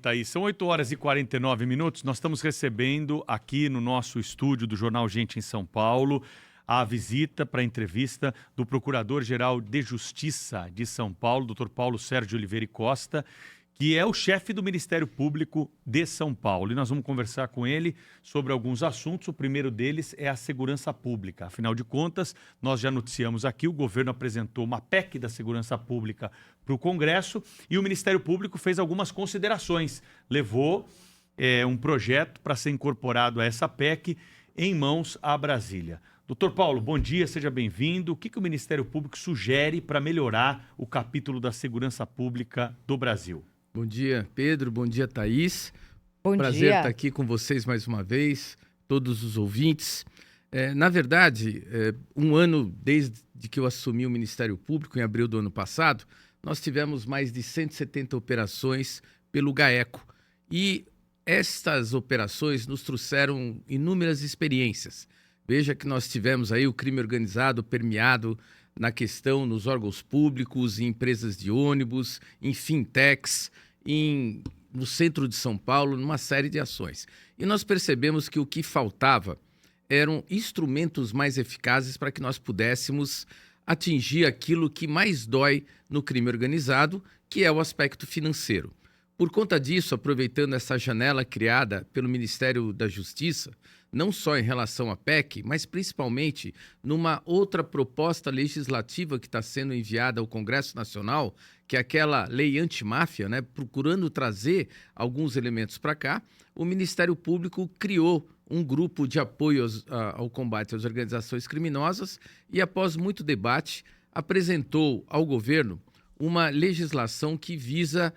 Thaís. São 8 horas e 49 minutos. Nós estamos recebendo aqui no nosso estúdio do Jornal Gente em São Paulo a visita para a entrevista do Procurador-Geral de Justiça de São Paulo, Dr. Paulo Sérgio Oliveira Costa, que é o chefe do Ministério Público de São Paulo. E nós vamos conversar com ele sobre alguns assuntos. O primeiro deles é a segurança pública. Afinal de contas, nós já noticiamos aqui, o governo apresentou uma PEC da segurança pública para o Congresso e o Ministério Público fez algumas considerações. Levou um projeto para ser incorporado a essa PEC em mãos a Brasília. Doutor Paulo, bom dia, seja bem-vindo. O que o Ministério Público sugere para melhorar o capítulo da segurança pública do Brasil? Bom dia, Pedro. Bom dia, Thaís. Bom Prazer dia. estar aqui com vocês mais uma vez, todos os ouvintes. Na verdade, um ano desde que eu assumi o Ministério Público, em abril do ano passado, nós tivemos mais de 170 operações pelo GAECO. E estas operações nos trouxeram inúmeras experiências. Veja que nós tivemos aí o crime organizado permeado na questão nos órgãos públicos, em empresas de ônibus, em fintechs, no centro de São Paulo, numa série de ações. E nós percebemos que o que faltava eram instrumentos mais eficazes para que nós pudéssemos atingir aquilo que mais dói no crime organizado, que é o aspecto financeiro. Por conta disso, aproveitando essa janela criada pelo Ministério da Justiça, não só em relação à PEC, mas principalmente numa outra proposta legislativa que está sendo enviada ao Congresso Nacional, que é aquela lei antimáfia, né, procurando trazer alguns elementos para cá, o Ministério Público criou um grupo de apoio ao combate às organizações criminosas e, após muito debate, apresentou ao governo uma legislação que visa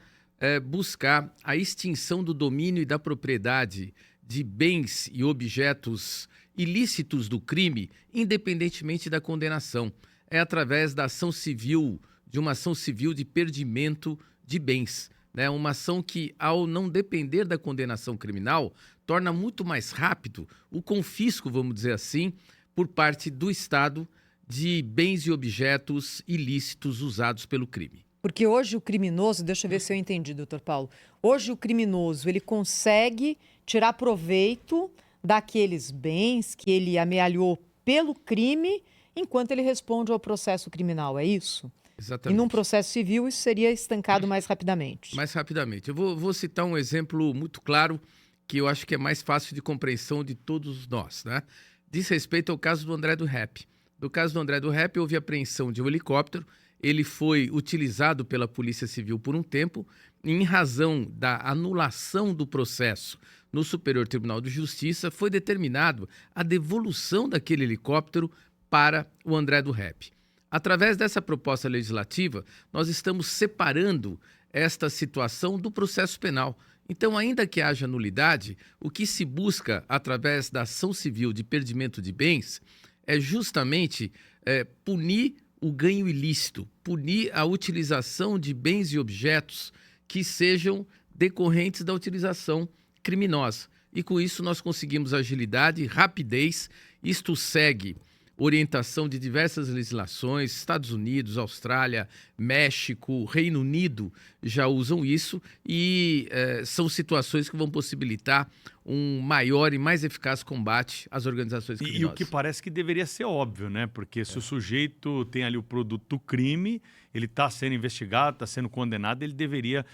buscar a extinção do domínio e da propriedade de bens e objetos ilícitos do crime, independentemente da condenação. É através da ação civil, de uma ação civil de perdimento de bens, né? Uma ação que, ao não depender da condenação criminal, torna muito mais rápido o confisco, vamos dizer assim, por parte do Estado de bens e objetos ilícitos usados pelo crime. Porque hoje o criminoso, deixa eu ver se eu entendi, doutor Paulo, hoje o criminoso ele consegue tirar proveito daqueles bens que ele amealhou pelo crime enquanto ele responde ao processo criminal, é isso? Exatamente. E num processo civil isso seria estancado mais rapidamente. Mais rapidamente. Eu vou citar um exemplo muito claro que eu acho que é mais fácil de compreensão de todos nós, né? Diz respeito ao caso do André do Rep. No caso do André do Rep, houve apreensão de um helicóptero. Ele foi utilizado pela Polícia Civil por um tempo, e em razão da anulação do processo no Superior Tribunal de Justiça, foi determinado a devolução daquele helicóptero para o André do Rep. Através dessa proposta legislativa, nós estamos separando esta situação do processo penal. Então, ainda que haja nulidade, o que se busca através da ação civil de perdimento de bens é justamente punir o ganho ilícito, punir a utilização de bens e objetos que sejam decorrentes da utilização criminosa. E com isso nós conseguimos agilidade e rapidez. Isto segue orientação de diversas legislações, Estados Unidos, Austrália, México, Reino Unido já usam isso e são situações que vão possibilitar um maior e mais eficaz combate às organizações criminosas. E o que parece que deveria ser óbvio, né? Porque se o sujeito tem ali o produto do crime, ele está sendo investigado, está sendo condenado, ele deveria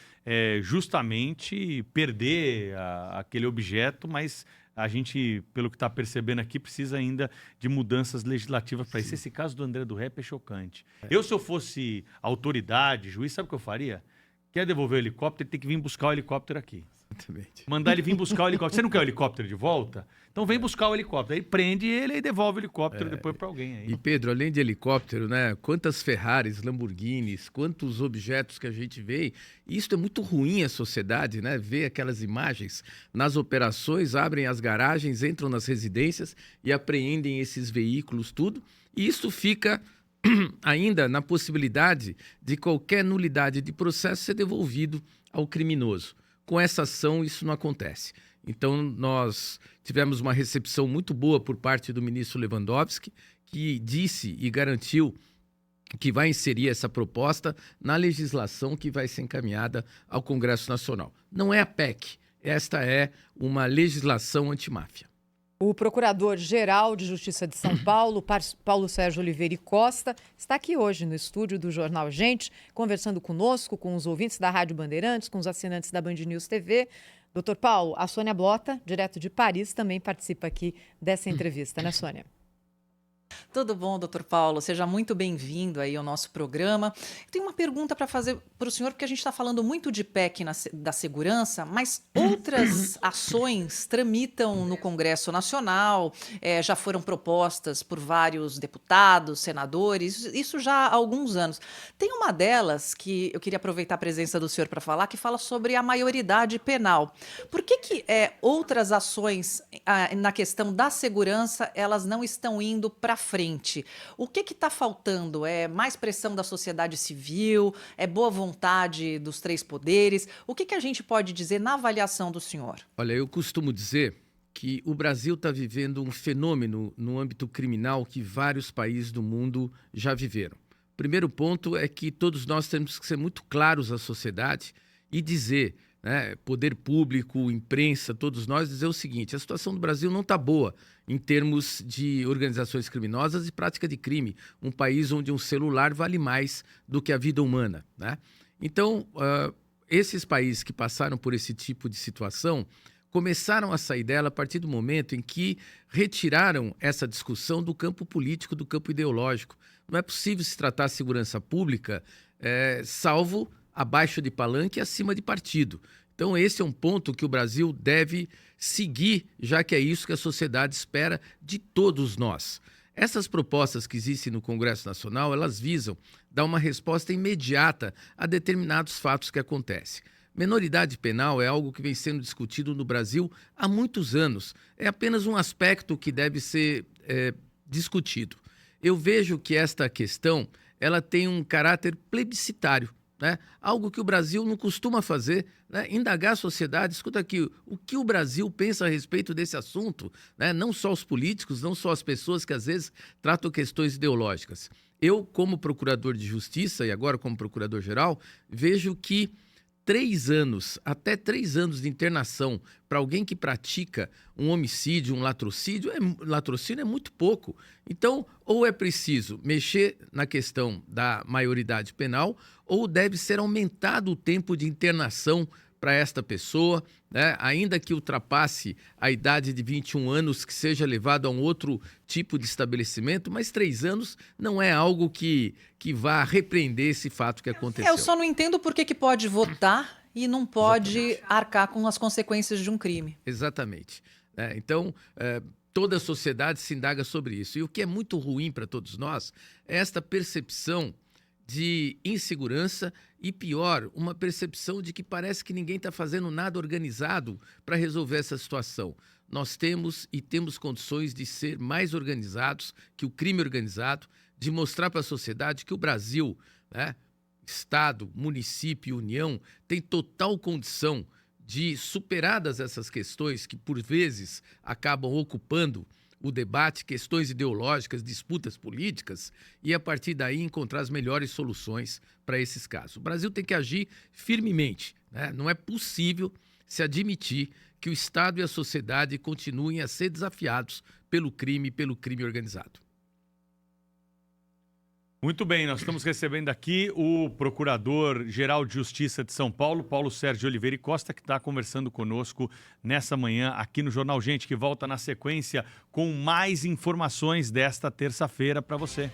justamente perder aquele objeto, mas a gente, pelo que está percebendo aqui, precisa ainda de mudanças legislativas para isso. Esse caso do André do Rep é chocante. Se eu fosse autoridade, juiz, sabe o que eu faria? Quer devolver o helicóptero, ele tem que vir buscar o helicóptero aqui. Exatamente. Mandar ele vir buscar o helicóptero. Você não quer o helicóptero de volta? Então vem buscar o helicóptero. Aí prende ele e devolve o helicóptero depois para alguém. Aí. E Pedro, além de helicóptero, né? Quantas Ferraris, Lamborghinis, quantos objetos que a gente vê. E isso é muito ruim à sociedade, né? Ver aquelas imagens nas operações, abrem as garagens, entram nas residências e apreendem esses veículos, tudo. E isso fica ainda na possibilidade de qualquer nulidade de processo ser devolvido ao criminoso. Com essa ação, isso não acontece. Então, nós tivemos uma recepção muito boa por parte do ministro Lewandowski, que disse e garantiu que vai inserir essa proposta na legislação que vai ser encaminhada ao Congresso Nacional. Não é a PEC, esta é uma legislação antimáfia. O Procurador-Geral de Justiça de São Paulo, Paulo Sérgio Oliveira Costa, está aqui hoje no estúdio do Jornal Gente, conversando conosco, com os ouvintes da Rádio Bandeirantes, com os assinantes da Band News TV. Doutor Paulo, a Sônia Blota, direto de Paris, também participa aqui dessa entrevista, né, Sônia? Tudo bom, doutor Paulo? Seja muito bem-vindo aí ao nosso programa. Tenho uma pergunta para fazer para o senhor, porque a gente está falando muito de PEC da segurança, mas outras ações tramitam no Congresso Nacional, já foram propostas por vários deputados, senadores, isso já há alguns anos. Tem uma delas que eu queria aproveitar a presença do senhor para falar, que fala sobre a maioridade penal. Por que outras ações na questão da segurança, elas não estão indo para frente? O que está faltando? É mais pressão da sociedade civil? É boa vontade dos três poderes? O que a gente pode dizer na avaliação do senhor? Olha, eu costumo dizer que o Brasil está vivendo um fenômeno no âmbito criminal que vários países do mundo já viveram. O primeiro ponto é que todos nós temos que ser muito claros à sociedade e dizer, né, poder público, imprensa, todos nós, dizer o seguinte: a situação do Brasil não está boa em termos de organizações criminosas e prática de crime, um país onde um celular vale mais do que a vida humana, né? Então, esses países que passaram por esse tipo de situação começaram a sair dela a partir do momento em que retiraram essa discussão do campo político, do campo ideológico. Não é possível se tratar a segurança pública salvo abaixo de palanque e acima de partido. Então, esse é um ponto que o Brasil deve seguir, já que é isso que a sociedade espera de todos nós. Essas propostas que existem no Congresso Nacional, elas visam dar uma resposta imediata a determinados fatos que acontecem. Menoridade penal é algo que vem sendo discutido no Brasil há muitos anos. É apenas um aspecto que deve ser discutido. Eu vejo que esta questão ela tem um caráter plebiscitário, né? Algo que o Brasil não costuma fazer, né? Indagar a sociedade, escuta aqui, o que o Brasil pensa a respeito desse assunto, né? Não só os políticos, não só as pessoas que às vezes tratam questões ideológicas. Eu, como procurador de justiça e agora como procurador-geral, vejo que 3 anos, até 3 anos de internação para alguém que pratica um homicídio, um latrocínio é muito pouco. Então, ou é preciso mexer na questão da maioridade penal, ou deve ser aumentado o tempo de internação para esta pessoa, né? Ainda que ultrapasse a idade de 21 anos, que seja levado a um outro tipo de estabelecimento, mas 3 anos não é algo que vá repreender esse fato que aconteceu. Eu só não entendo por que pode votar e não pode arcar com as consequências de um crime. Exatamente. Então, toda a sociedade se indaga sobre isso. E o que é muito ruim para todos nós é esta percepção de insegurança e, pior, uma percepção de que parece que ninguém está fazendo nada organizado para resolver essa situação. Nós temos condições de ser mais organizados que o crime organizado, de mostrar para a sociedade que o Brasil, né, Estado, município, União, tem total condição de, superadas essas questões que, por vezes, acabam ocupando o debate, questões ideológicas, disputas políticas, e a partir daí encontrar as melhores soluções para esses casos. O Brasil tem que agir firmemente, né? Não é possível se admitir que o Estado e a sociedade continuem a ser desafiados pelo crime organizado. Muito bem, nós estamos recebendo aqui o Procurador-Geral de Justiça de São Paulo, Paulo Sérgio Oliveira Costa, que está conversando conosco nessa manhã aqui no Jornal Gente, que volta na sequência com mais informações desta terça-feira para você.